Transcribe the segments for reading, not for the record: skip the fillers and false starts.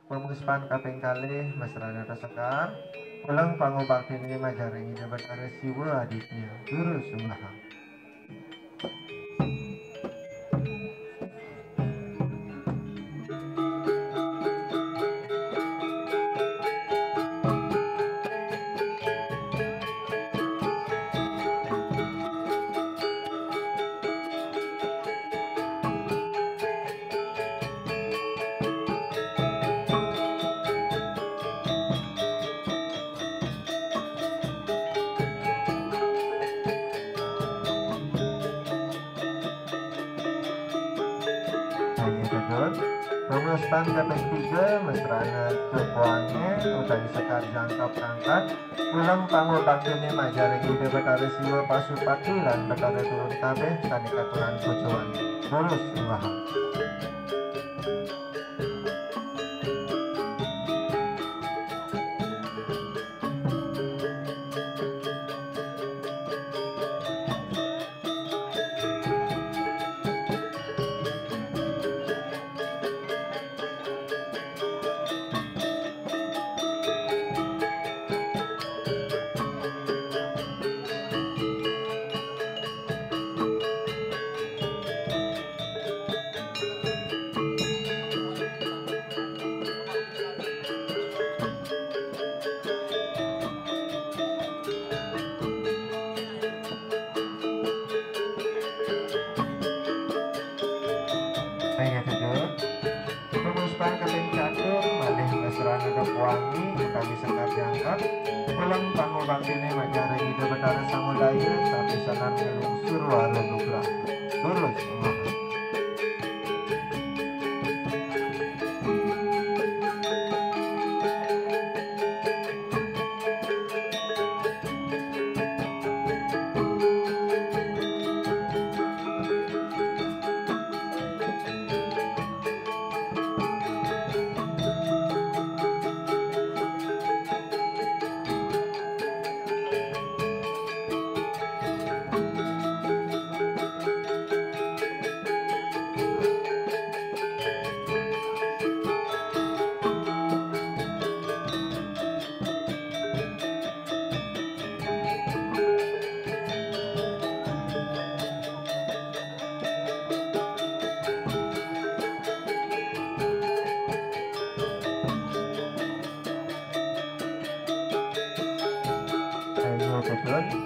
pemuspan kaping kalih mesrana sekar ulang pangobakti majaring dapat siwa aditnya guru sumbaha. Pemuspan kaping 3 mesrana kepuange utawi sekar jangkap angkat ulang pangobaktine majaring ide betare siwa pasupati lan betare turun kabeh kanikaturan bojoan lurus sumbaha. Pemuspan kaping 1 malih mesrana kepuangi utawi sekar jangkap ulang pangobaktine majaring ide betare samudaya sapisanan ngelungsur waro nugrah lurus sumbaha.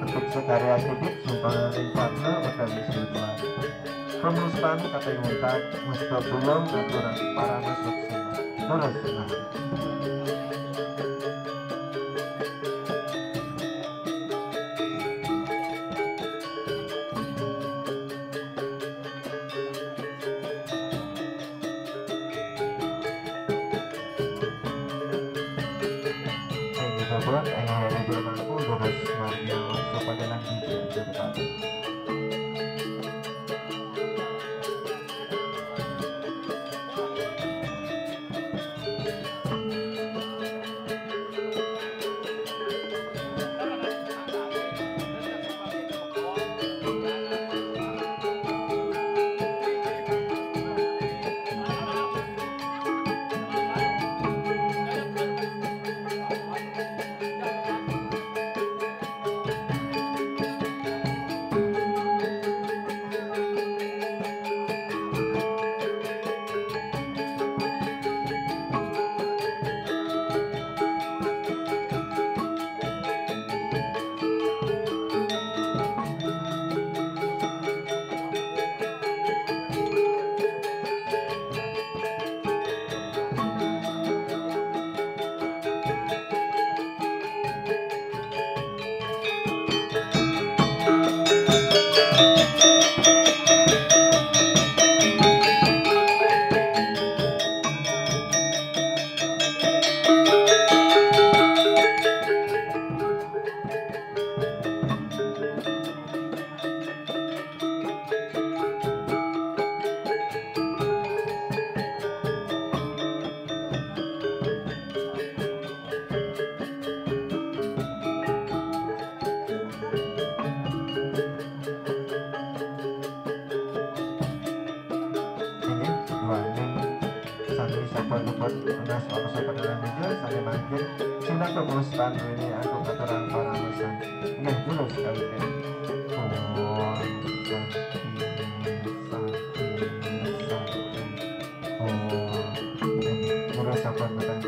Untuk sekarya sidik sumpangan limpatna utawi siluan pemuspan kaping 4 musta bulung aturan para masuk sumba lurus sumbaha. Buat ayah ada bermampu lurus warga supaya lagi cepat. dapat unas maksud pada jujur saya makin sila tumus tandu ini aku keturang para mesan nggak dulu sekali deh oh guru sahabat